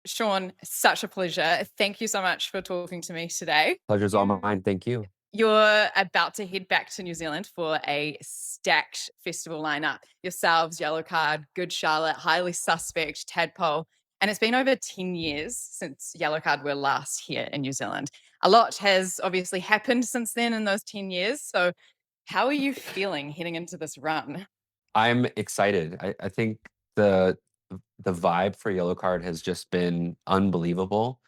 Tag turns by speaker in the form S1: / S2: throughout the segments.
S1: Sean, such a pleasure. Thank you so much for talking to me today.
S2: Pleasure's all
S1: You
S2: mine. Thank you.
S1: you're about to head back to New Zealand for a stacked festival lineup. Yourselves, Yellowcard, Good Charlotte, Highly Suspect, Tadpole. And it's been over 10 years since Yellowcard were last here in New Zealand. A lot has obviously happened since then in those 10 years. So, how are you feeling heading into this run?
S2: I'm excited. I think the vibe for Yellow Card has just been unbelievable.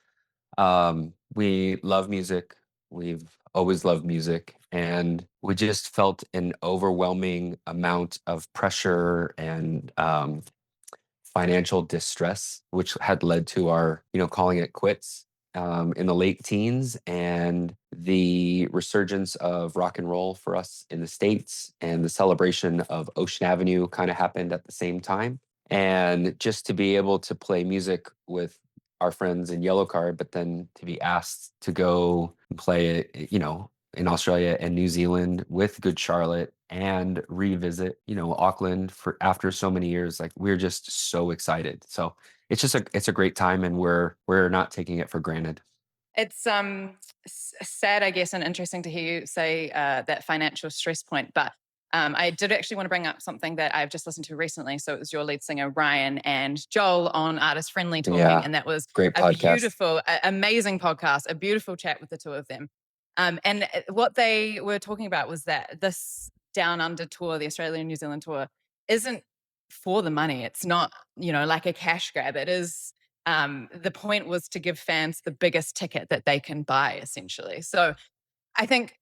S2: We love music. We've always loved music, and we just felt an overwhelming amount of pressure and financial distress, which had led to our, calling it quits in the late teens, and the resurgence of rock and roll for us in the States, and the celebration of Ocean Avenue kind of happened at the same time. And just to be able to play music with our friends in Yellow Card, but then to be asked to go and play it, in Australia and New Zealand with Good Charlotte and revisit, Auckland for after so many years. Like, we're just so excited. So it's a great time, and we're not taking it for granted.
S1: It's sad, I guess, and interesting to hear you say that financial stress point. But I did actually want to bring up something that I've just listened to recently. So it was your lead singer Ryan and Joel on Artist Friendly talking,
S2: Yeah,
S1: and that was
S2: great
S1: a
S2: podcast.
S1: beautiful, amazing podcast, a beautiful chat with the two of them. And what they were talking about was that this Down Under tour, the Australian New Zealand tour, isn't for the money. It's not, like a cash grab. It is the point was to give fans the biggest ticket that they can buy, essentially. So I think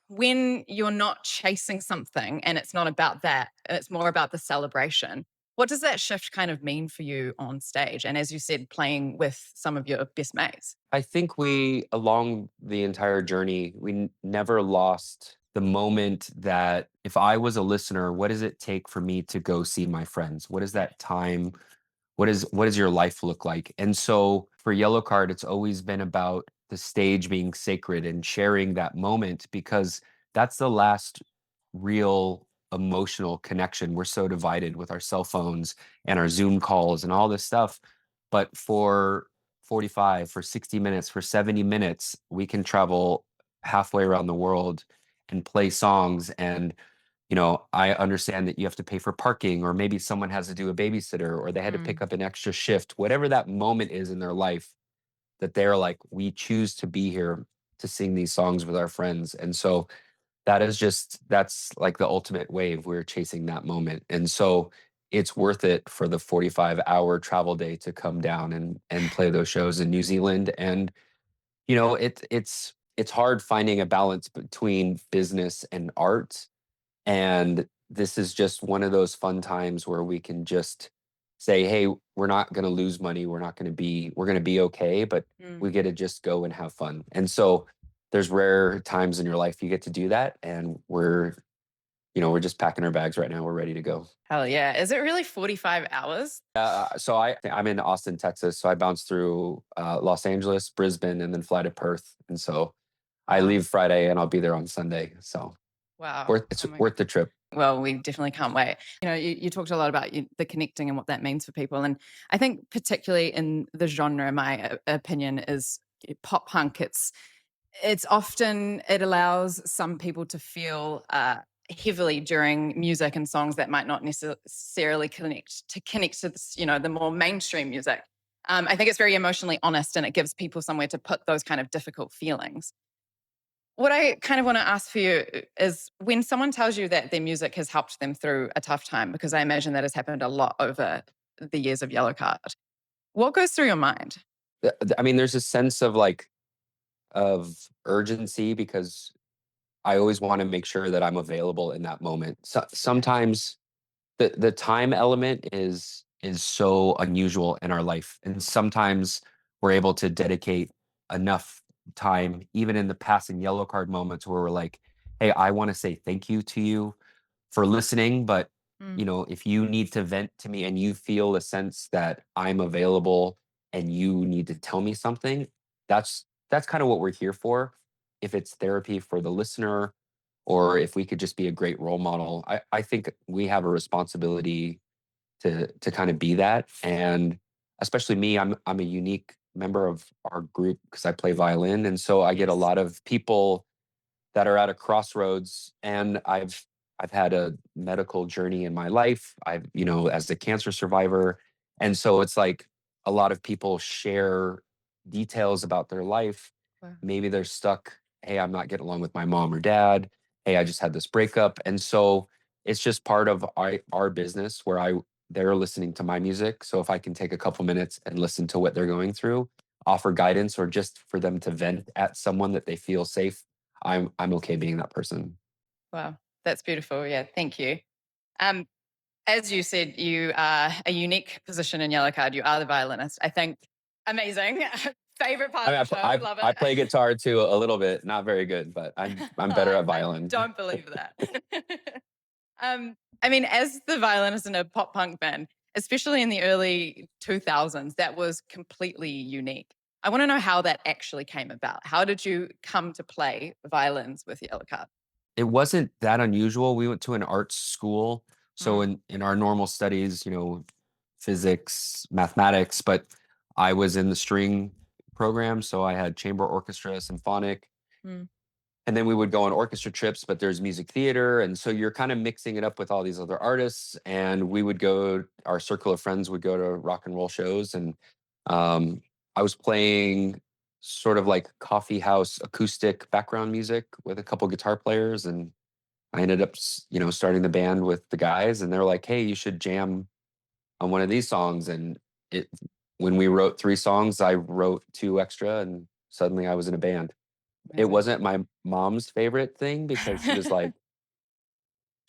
S1: when you're not chasing something and it's not about that, it's more about the celebration. What does that shift kind of mean for you on stage? And as you said, playing with some of your best mates.
S2: I think we, along the entire journey, we never lost the moment that if I was a listener, what does it take for me to go see my friends? What is that time? What does your life look like? And so for Yellow Card, it's always been about the stage being sacred and sharing that moment, because that's the last real emotional connection. We're so divided with our cell phones and our Zoom calls and all this stuff. But for 45, for 60 minutes, for 70 minutes, we can travel halfway around the world and play songs. And I understand that you have to pay for parking, or maybe someone has to do a babysitter, or they had to
S1: Mm.
S2: pick up an extra shift, whatever that moment is in their life, that they're like, we choose to be here to sing these songs with our friends. And so that's like the ultimate wave. We're chasing that moment. And so it's worth it for the 45-hour travel day to come down and play those shows in New Zealand. And it's hard finding a balance between business and art, and this is just one of those fun times where we can just say, hey, we're not going to lose money. We're going to be okay, but
S1: Mm.
S2: we get to just go and have fun. And so there's rare times in your life you get to do that. And we're just packing our bags right now. We're ready to go.
S1: Hell yeah. Is it really 45 hours?
S2: So I'm in Austin, Texas. So I bounce through Los Angeles, Brisbane, and then fly to Perth. And so I
S1: Wow.
S2: leave Friday and I'll be there on Sunday. So
S1: Wow.
S2: it's
S1: Oh my.
S2: worth the trip.
S1: Well, we definitely can't wait. You talked a lot about the connecting and what that means for people. And I think, particularly in the genre, my opinion is pop punk. It's often, it allows some people to feel heavily during music and songs that might not necessarily connect to this, the more mainstream music. I think it's very emotionally honest, and it gives people somewhere to put those kind of difficult feelings. What I kind of want to ask for you is, when someone tells you that their music has helped them through a tough time, because I imagine that has happened a lot over the years of Yellow Card, what goes through your mind?
S2: I mean, there's a sense of of urgency, because I always want to make sure that I'm available in that moment. So
S1: Yeah.
S2: sometimes the time element is so unusual in our life, and sometimes we're able to dedicate enough time, even in the passing Yellow Card moments, where we're like, hey, I want to say thank you to you for listening, but
S1: Mm.
S2: if you need to vent to me and you feel a sense that I'm available and you need to tell me something, that's kind of what we're here for. If it's therapy for the listener, or if we could just be a great role model, I think we have a responsibility to kind of be that. And especially me, I'm a unique member of our group because I play violin, and so I get a
S1: Yes.
S2: lot of people that are at a crossroads, and I've had a medical journey in my life. I've, as a cancer survivor, and so it's like a lot of people share details about their life.
S1: Wow.
S2: Maybe they're stuck, hey, I'm not getting along with my mom or dad. Hey, I just had this breakup. And so it's just part of our business where they're listening to my music. So if I can take a couple minutes and listen to what they're going through, offer guidance, or just for them to vent at someone that they feel safe, I'm okay being that person.
S1: Wow. That's beautiful. Yeah. Thank you. Um, as you said, you are a unique position in Yellowcard. You are the violinist. I think amazing. Favorite part
S2: I
S1: of
S2: mean,
S1: the show. Love
S2: I
S1: it.
S2: play guitar too a little bit, not very good, but I'm better at
S1: I
S2: violin.
S1: don't believe that. I mean, as the violinist in a pop punk band, especially in the early 2000s, that was completely unique. I want to know how that actually came about. How did you come to play violins with Yellowcard?
S2: It wasn't that unusual. We went to an art school, so
S1: Mm,
S2: in our normal studies, physics, mathematics, but I was in the string program, so I had chamber orchestra, symphonic,
S1: mm,
S2: and then we would go on orchestra trips, but there's music theater, and so you're kind of mixing it up with all these other artists, and we would go, our circle of friends would go to rock and roll shows, and um, I was playing sort of like coffee house acoustic background music with a couple guitar players, and I ended up starting the band with the guys, and they're like, hey, you should jam on one of these songs. And it when we wrote 3 songs, I wrote 2 extra, and suddenly I was in a band. It
S1: amazing.
S2: wasn't my mom's favorite thing because she was like,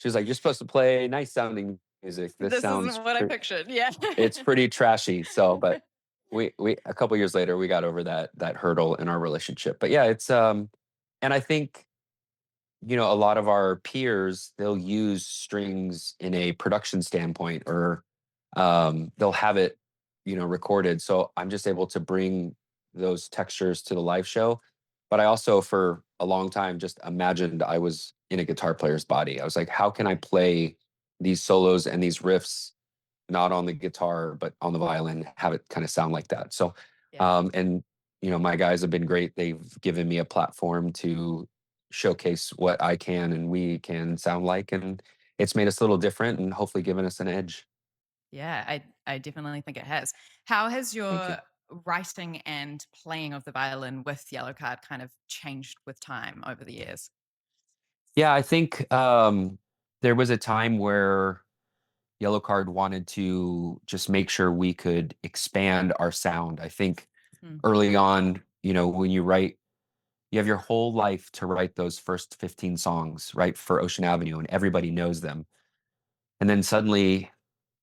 S2: "You're supposed to play nice sounding music. This
S1: This
S2: sounds
S1: isn't what I pictured. Yeah.
S2: it's pretty trashy." So, but we a couple years later we got over that hurdle in our relationship. But yeah, and I think a lot of our peers, they'll use strings in a production standpoint, or they'll have it, recorded. So I'm just able to bring those textures to the live show. But I also, for a long time, just imagined I was in a guitar player's body. I was like, how can I play these solos and these riffs not on the guitar but on the violin, have it kind of sound like that? So,
S1: Yeah.
S2: and my guys have been great. They've given me a platform to showcase what I can and we can sound like, and it's made us a little different and hopefully given us an edge.
S1: Yeah, I definitely think it has. How has
S2: Thank you.
S1: your writing and playing of the violin with Yellowcard kind of changed with time over the years?
S2: Yeah, I think there was a time where Yellow Card wanted to just make sure we could expand our sound. I think
S1: Mm,
S2: early on, when you write, you have your whole life to write those first 15 songs, right, for Ocean Avenue, and everybody knows them. And then suddenly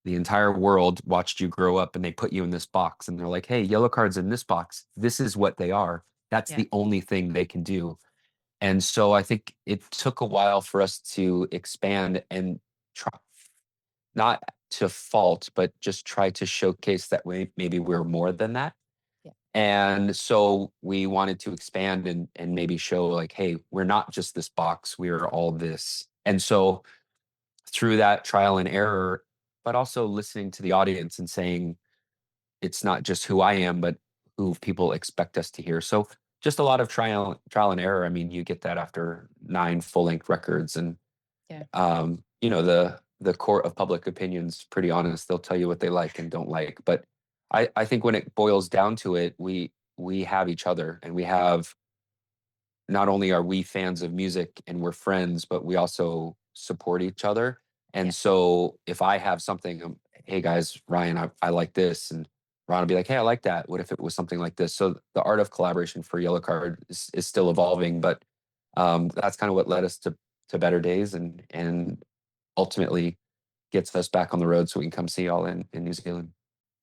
S2: the entire world watched you grow up and they put you in this box and they're like, hey, Yellow Card's in this box. This is what they are. That's
S1: yeah,
S2: the only thing they can do. And so I think it took a while for us to expand and try, not to fault, but just try to showcase that maybe we're more than that.
S1: yeah,
S2: And so we wanted to expand and maybe show like, hey, we're not just this box, we are all this. And so through that trial and error, but also listening to the audience and saying, it's not just who I am, but who people expect us to hear. So just a lot of trial and error. I mean, you get that after 9 full-length records, and
S1: yeah,
S2: the court of public opinion's pretty honest. They'll tell you what they like and don't like. But I think when it boils down to it, we have each other, and we have, not only are we fans of music and we're friends, but we also support each other.
S1: yeah,
S2: And so if I have something, hey guys, Ryan, I like this, and Ron will be like, hey, I like that. What if it was something like this? So the art of collaboration for Yellow Card is still evolving, but that's kind of what led us to better days, and ultimately gets us back on the road so we can come see y'all in New Zealand.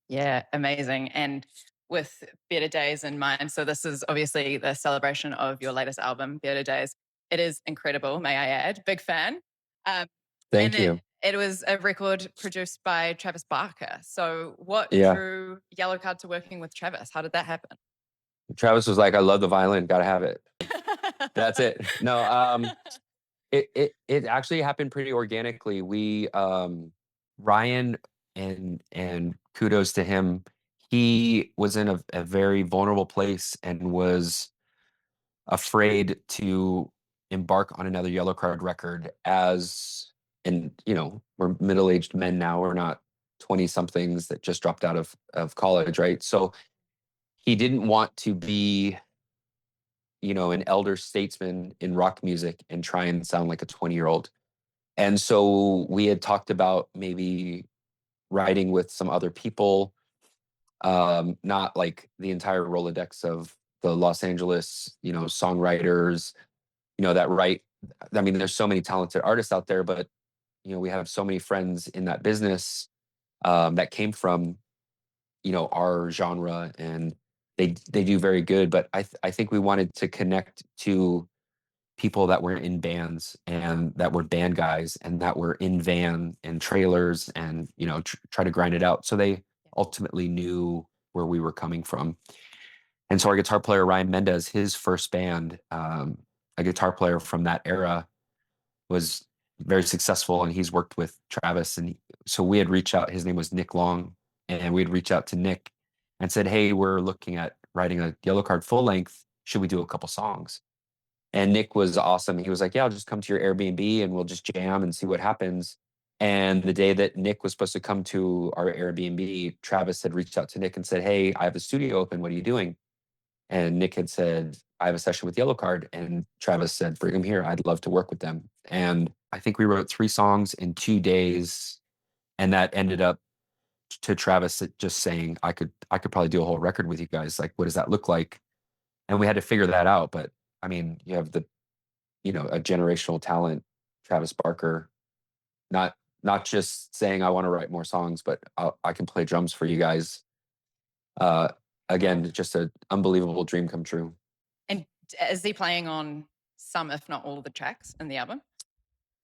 S1: yeah, amazing. And with Better Days in mind, so this is obviously the celebration of your latest album, Better Days. It is incredible, may I add. Big fan. Um, and
S2: Thank
S1: it,
S2: you.
S1: it was a record produced by Travis Barker. So, what
S2: Yeah.
S1: drew Yellowcard to working with Travis? How did that happen?
S2: Travis was like, I love the violin, gotta have it. That's it. No, it actually happened pretty organically. We Ryan, and kudos to him, he was in a very vulnerable place and was afraid to embark on another Yellow Card record as, and we're middle-aged men now. We're not 20 somethings that just dropped out of college, right? So he didn't want to be, an elder statesman in rock music and try and sound like a 20-year-old. And so we had talked about maybe writing with some other people, not like the entire Rolodex of the Los Angeles, songwriters, that write. I mean, there's so many talented artists out there, but we have so many friends in that business that came from our genre, and they do very good. But I think we wanted to connect to people that were in bands and that were band guys and that were in van and trailers and try to grind it out, so they ultimately knew where we were coming from. And so our guitar player Ryan Mendez, his first band, a guitar player from that era, was very successful, and he's worked with Travis. And so we had reached out. His name was Nick Long, and we'd reach out to Nick and said, "Hey, we're looking at writing a Yellow Card full length. Should we do a couple songs?" And Nick was awesome. He was like, "Yeah, I'll just come to your Airbnb and we'll just jam and see what happens." And the day that Nick was supposed to come to our Airbnb, Travis had reached out to Nick and said, "Hey, I have a studio open. What are you doing?" And Nick had said, "I have a session with Yellow Card." And Travis said, "Bring them here. I'd love to work with them." And I think we wrote 3 songs in 2 days. And that ended up to Travis just saying, I could probably do a whole record with you guys. Like, what does that look like? And we had to figure that out. But I mean, you have a generational talent, Travis Barker, not just saying, "I want to write more songs, but I can play drums for you guys." Uh, Again, just an unbelievable dream come true.
S1: And is he playing on some, if not all, of the tracks in the album?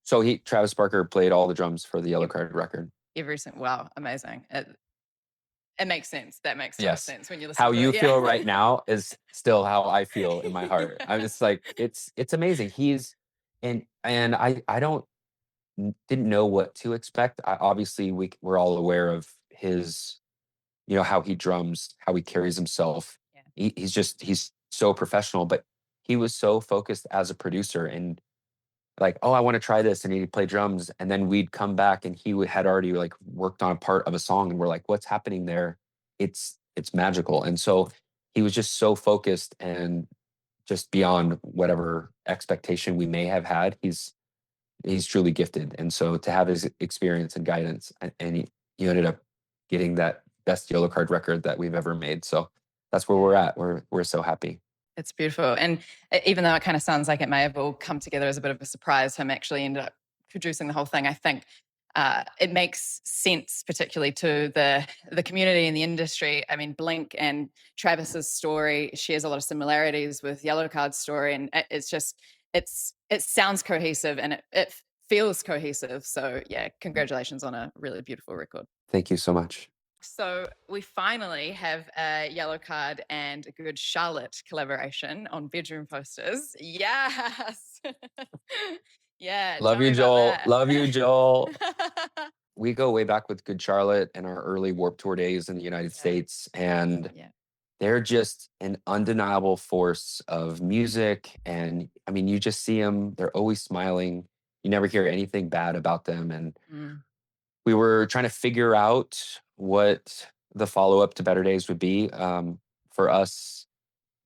S2: So Travis Barker played all the drums for the Yellow
S1: Ev-
S2: Card record.
S1: Every single, wow, amazing. It makes sense. That makes total
S2: Yes.
S1: sense when you listen
S2: How
S1: to
S2: you
S1: it.
S2: feel
S1: Yeah.
S2: right now is still how I feel in my heart. I'm just like, it's amazing. He's and I don't didn't know what to expect. Obviously we're all aware of his, how he drums, how he carries himself.
S1: Yeah.
S2: He's so professional, but he was so focused as a producer, and like, "Oh, I want to try this," and he'd play drums, and then we'd come back and had already like worked on a part of a song, and we're like, "What's happening there?" It's magical. And so he was just so focused and just beyond whatever expectation we may have had. He's truly gifted. And so to have his experience and guidance, and he ended up getting that best Yellow Card record that we've ever made. So that's where we're at. We're so happy.
S1: It's beautiful. And even though it kind of sounds like it may have all come together as a bit of a surprise, him actually ended up producing the whole thing, I think it makes sense, particularly to the community and the industry. I mean, Blink and Travis's story shares a lot of similarities with Yellow Card's story, and it's just it sounds cohesive, and it feels cohesive. So yeah, congratulations on a really beautiful record.
S2: Thank you so much.
S1: So we finally have a Yellow Card and a Good Charlotte collaboration on bedroom posters. Yes. Yeah,
S2: Love
S1: tell me
S2: you,
S1: about
S2: Joel.
S1: that.
S2: Love you, Joel. We go way back with Good Charlotte and our early Warped Tour days in the United
S1: Yeah.
S2: States. And
S1: Yeah.
S2: they're just an undeniable force of music. And I mean, you just see them, they're always smiling. You never hear anything bad about them. And
S1: Mm.
S2: we were trying to figure out what the follow up to Better Days would be. For us,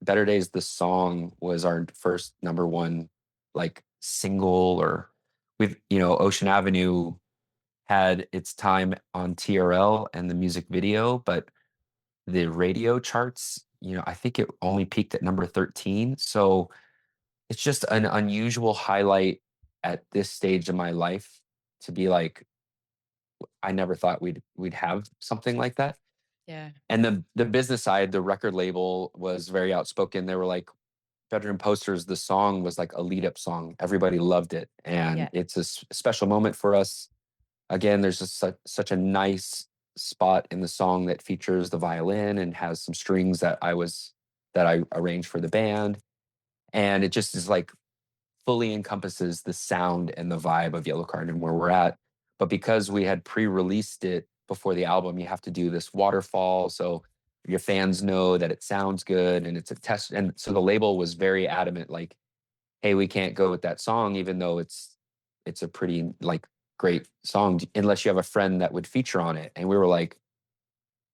S2: Better Days, the song was our first number one, like single, or Ocean Avenue had its time on TRL and the music video, but the radio charts, I think it only peaked at number 13. So it's just an unusual highlight at this stage of my life to be like, I never thought we'd have something like that.
S1: Yeah.
S2: And the business side, the record label was very outspoken. They were like, Bedroom Posters, the song was like a lead up song. Everybody loved it. And
S1: Yeah.
S2: it's a special moment for us. Again, there's just such a nice spot in the song that features the violin and has some strings that I arranged for the band. And it just is like fully encompasses the sound and the vibe of Yellow Card and where we're at. But because we had pre-released it before the album, you have to do this waterfall. So your fans know that it sounds good and it's a test. And so the label was very adamant, like, hey, we can't go with that song, even though it's a pretty like great song, unless you have a friend that would feature on it. And we were like,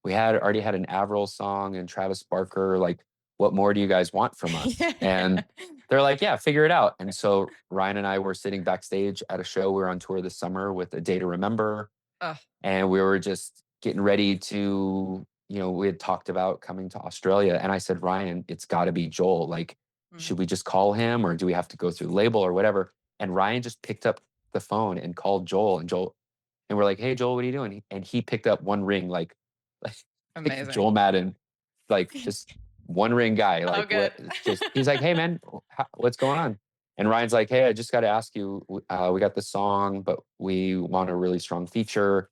S2: we had already had an Avril song and Travis Barker. Like, what more do you guys want from us?
S1: Yeah, yeah.
S2: And they're like, yeah, figure it out. And so Ryan and I were sitting backstage at a show. We were on tour this summer with A Day to Remember,
S1: Oh,
S2: and we were just getting ready to, we had talked about coming to Australia. And I said, Ryan, it's got to be Joel. Like,
S1: mm,
S2: should we just call him or do we have to go through the label or whatever? And Ryan just picked up the phone and called Joel, and we're like, hey, Joel, what are you doing? And he picked up One Ring, like, like
S1: amazing.
S2: Joel Madden, like just One Ring guy.
S1: Oh,
S2: Like,
S1: good.
S2: what? It's just, he's like, hey, man, what's going on? And Ryan's like, hey, I just got to ask you, we got this song, but we want a really strong feature.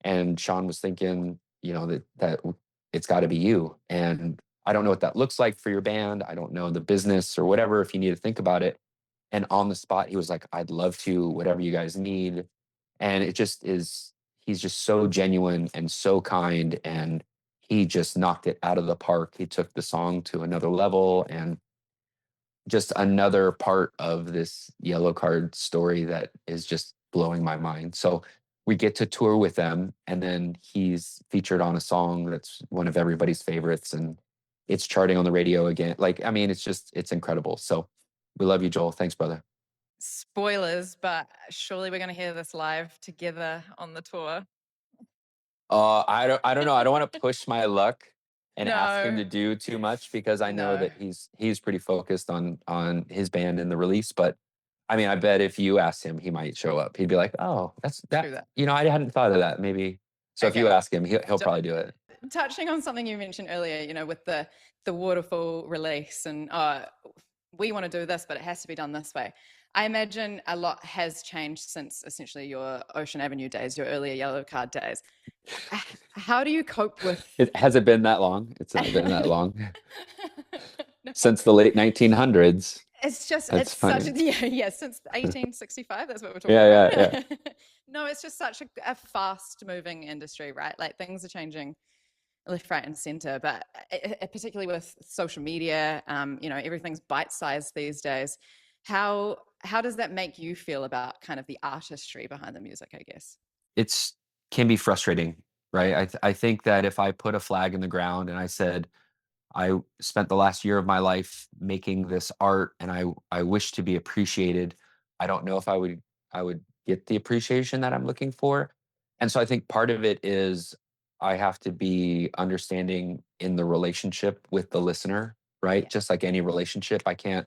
S2: And Sean was thinking, that it's got to be you. And I don't know what that looks like for your band. I don't know the business or whatever, if you need to think about it. And on the spot, he was like, I'd love to, whatever you guys need. And it just is, he's just so genuine and so kind. And he just knocked it out of the park. He took the song to another level, and just another part of this Yellow Card story that is just blowing my mind. So we get to tour with them, and then he's featured on a song that's one of everybody's favorites, and it's charting on the radio again. Like, I mean, it's incredible. So we love you, Joel. Thanks, brother.
S1: Spoilers, but surely we're going to hear this live together on the tour.
S2: I don't know. I don't want to push my luck and ask him
S1: No,
S2: to do too much, because I know
S1: no,
S2: that he's pretty focused on his band and the release. But I mean, I bet if you asked him, he might show up. He'd be like, "Oh, that's
S1: true
S2: that."
S1: that.
S2: I hadn't thought of that. Maybe. So if you
S1: Okay.
S2: ask him, he'll
S1: So,
S2: probably do it.
S1: touching on something you mentioned earlier, with the waterfall release and we want to do this, but it has to be done this way. I imagine a lot has changed since essentially your Ocean Avenue days, your earlier Yellow Card days. How do you cope with?
S2: It hasn't been that long. It's not been that long
S1: No.
S2: since the late 1900s.
S1: It's just,
S2: That's
S1: it's such a,
S2: funny.
S1: yeah, since 1865, that's what we're talking
S2: Yeah,
S1: about,
S2: yeah, yeah.
S1: right? No, it's just such a fast moving industry, right? Like things are changing left, right, and center, but particularly with social media, everything's bite sized these days. How does that make you feel about kind of the artistry behind the music, I guess?
S2: It's can be frustrating, right? I think that if I put a flag in the ground and I said, I spent the last year of my life making this art, and I wish to be appreciated, I don't know if I would get the appreciation that I'm looking for. And so I think part of it is I have to be understanding in the relationship with the listener, right?
S1: Yeah,
S2: Just like any relationship, I can't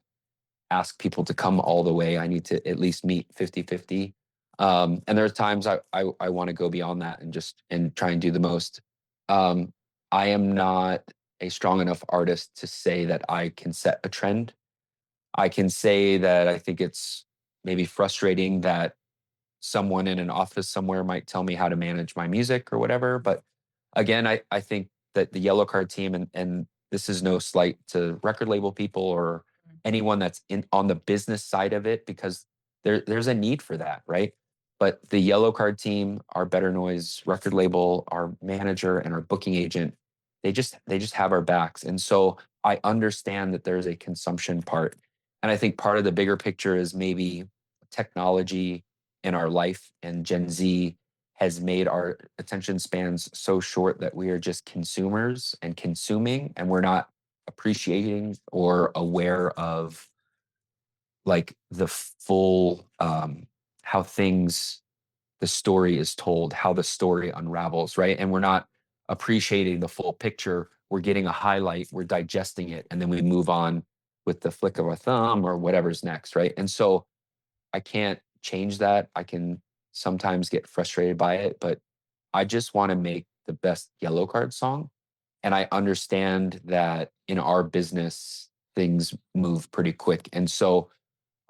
S2: ask people to come all the way. I need to at least meet 50-50. And there's times I want to go beyond that and just and try and do the most. Um, I am not a strong enough artist to say that I can set a trend. I can say that I think it's maybe frustrating that someone in an office somewhere might tell me how to manage my music or whatever. But again, I think that the Yellow Card team, and this is no slight to record label people or anyone that's in on the business side of it, because there's a need for that, right? But the Yellow Card team, our Better Noise record label, our manager and our booking agent, they just have our backs. And so I understand that there's a consumption part. And I think part of the bigger picture is maybe technology in our life, and Gen Z has made our attention spans so short that we are just consumers and consuming, and we're not appreciating or aware of like the full how things the story is told, how the story unravels, right? And we're not appreciating the full picture. We're getting a highlight, we're digesting it, and then we move on with the flick of a thumb or whatever's next, right? And so I can't change that. I can sometimes get frustrated by it, but I just want to make the best Yellow Card song. And I understand that in our business, things move pretty quick. And so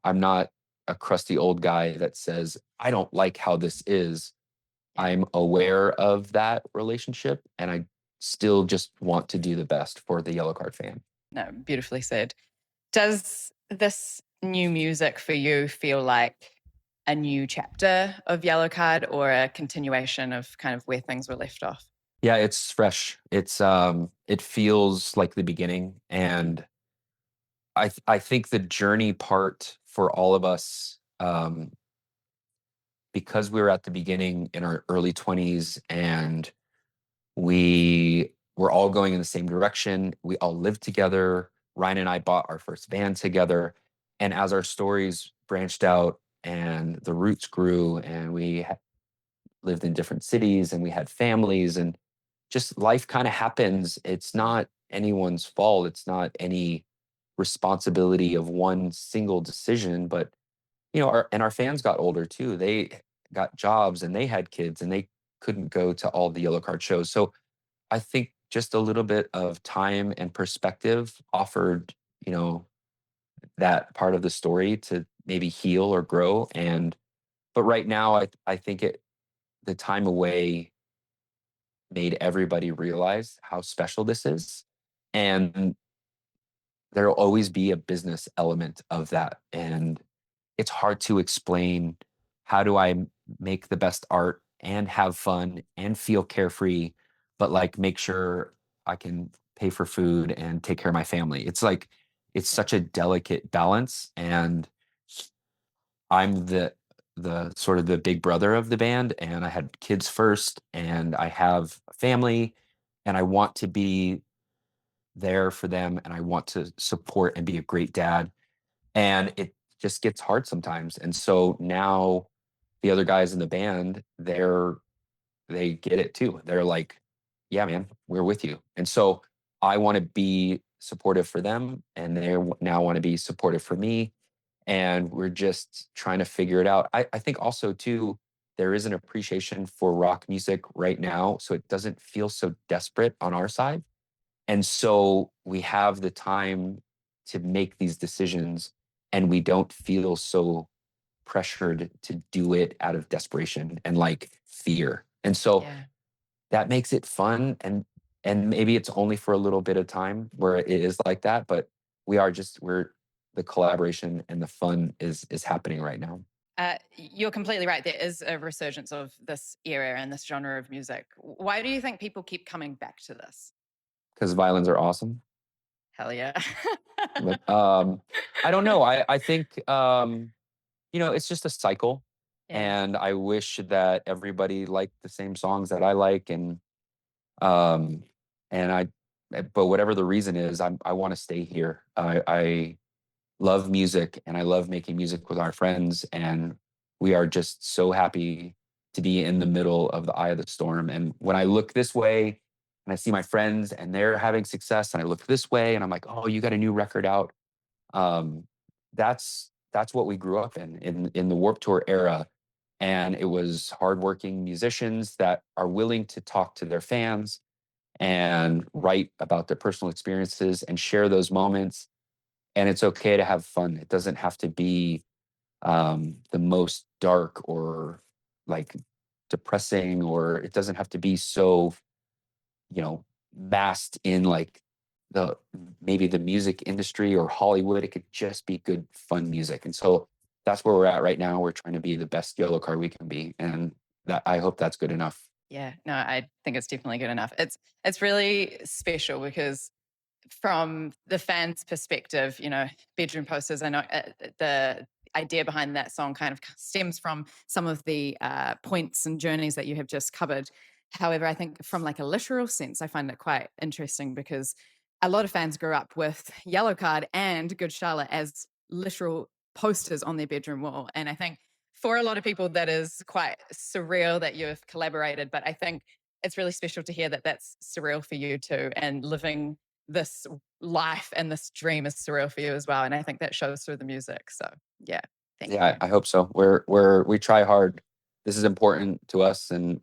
S2: I'm not a crusty old guy that says, I don't like how this is.
S1: yeah.
S2: I'm aware of that relationship, and I still just want to do the best for the Yellow Card fan.
S1: No, beautifully said. Does this new music for you feel like a new chapter of Yellow Card or a continuation of kind of where things were left off?
S2: Yeah, it's fresh. It feels like the beginning, and I think the journey part for all of us, because we were at the beginning in our early 20s and we were all going in the same direction. We all lived together. Ryan and I bought our first van together. And as our stories branched out and the roots grew and lived in different cities and we had families and just life kind of happens. It's not anyone's fault. It's not any responsibility of one single decision, but our fans got older too. They got jobs and they had kids and they couldn't go to all the Yellow Card shows. So I think just a little bit of time and perspective offered, you know, that part of the story to maybe heal or grow. And but right now, I think the time away made everybody realize how special this is, and there'll always be a business element of that. And it's hard to explain how do I make the best art and have fun and feel carefree, but like make sure I can pay for food and take care of my family. It's like it's
S1: Yeah.
S2: such a delicate balance, and I'm the sort of the big brother of the band, and I had kids first, and I have a family, and I want to be there for them, and I want to support and be a great dad, and it just gets hard sometimes. And so now the other guys in the band, they get it too. They're like, "Yeah, man, we're with you." And so I want to be supportive for them, and now want to be supportive for me. And we're just trying to figure it out. I think also too, there is an appreciation for rock music right now, so it doesn't feel so desperate on our side. And so we have the time to make these decisions, and we don't feel so pressured to do it out of desperation and like fear. And so
S1: Yeah.
S2: that makes it fun, and maybe it's only for a little bit of time where it is like that, but we're the collaboration and the fun is happening right now
S1: You're completely right. There is a resurgence of this era and this genre of music. Why do you think people keep coming back to this?
S2: because violins are awesome.
S1: Hell yeah.
S2: But I don't know. I think it's just a cycle,
S1: Yeah.
S2: and I wish that everybody liked the same songs that I like, um and but whatever the reason is, I want to stay here. I love music, and I love making music with our friends, and we are just so happy to be in the middle of the eye of the storm. And when I look this way and I see my friends and they're having success, and I look this way and I'm like, oh, you got a new record out. um, that's what we grew up in the Warp Tour era, and it was hardworking musicians that are willing to talk to their fans and write about their personal experiences and share those moments. And it's okay to have fun. It doesn't have to be the most dark or like depressing, or it doesn't have to be so masked in like the maybe the music industry or Hollywood. It could just be good fun music. And so that's where we're at right now. We're trying to be the best Yellow Card we can be, and that I hope that's good enough.
S1: Yeah. No, I think it's definitely good enough. It's really special because from the fans' perspective, bedroom posters. I know the idea behind that song kind of stems from some of the points and journeys that you have just covered. However, I think from like a literal sense, I find it quite interesting because a lot of fans grew up with Yellow Card and Good Charlotte as literal posters on their bedroom wall, and I think for a lot of people that is quite surreal that you've collaborated. But I think it's really special to hear that that's surreal for you too, and living this life and this dream is surreal for you as well. And I think that shows through the music. So yeah, thank
S2: Yeah,
S1: you.
S2: I hope so. We try hard. This is important to us, and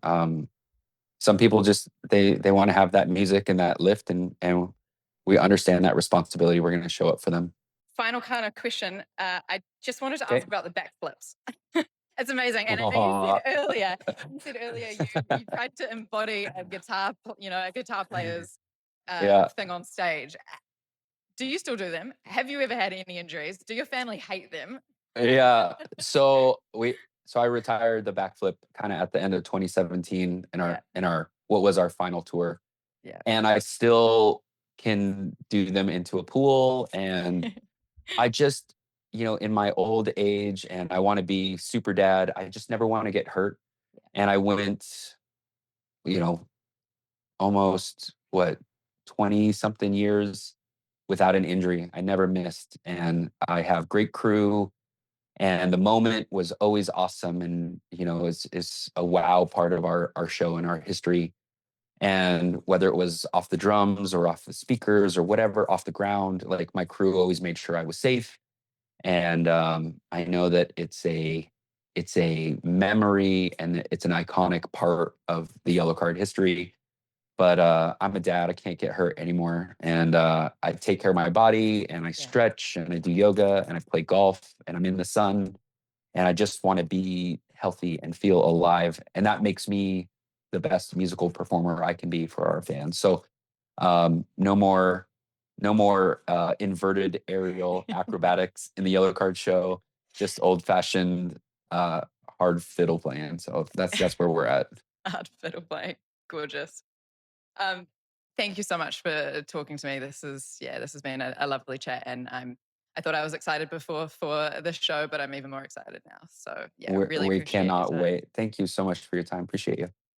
S2: some people just they want to have that music and that lift, and we understand that responsibility. We're going to show up for them.
S1: Final kind of question. I just wanted to ask
S2: Okay.
S1: about the backflips. It's amazing. And I know
S2: Aw.
S1: you said earlier you tried to embody a guitar, a guitar player's
S2: Yeah,
S1: thing on stage. Do you still do them? Have you ever had any injuries? Do your family hate them?
S2: yeah. So I retired the backflip kind of at the end of 2017 in
S1: Yeah.
S2: our what was our final tour.
S1: Yeah.
S2: And I still can do them into a pool. And I just, in my old age, and I want to be super dad, I just never want to get hurt. And I went, you know, almost what, 20 something years without an injury. I never missed. And I have great crew. And the moment was always awesome. And, is a wow part of our show and our history. And whether it was off the drums or off the speakers or whatever, off the ground, like my crew always made sure I was safe. And I know that it's a memory and it's an iconic part of the yellow card history. But I'm a dad. I can't get hurt anymore. And I take care of my body and I
S1: Yeah.
S2: stretch and I do yoga and I play golf and I'm in the sun. And I just want to be healthy and feel alive. And that makes me the best musical performer I can be for our fans. So no more, no more inverted aerial acrobatics in the yellow card show. Just old fashioned hard fiddle playing. So that's where we're at.
S1: Art fiddle playing. Gorgeous. Um, Thank you so much for talking to me. This has been a lovely chat, and I thought I was excited before for the show, but I'm even more excited now. So yeah, really
S2: We
S1: appreciate your
S2: cannot
S1: time.
S2: wait. Thank you so much for your time. Appreciate you.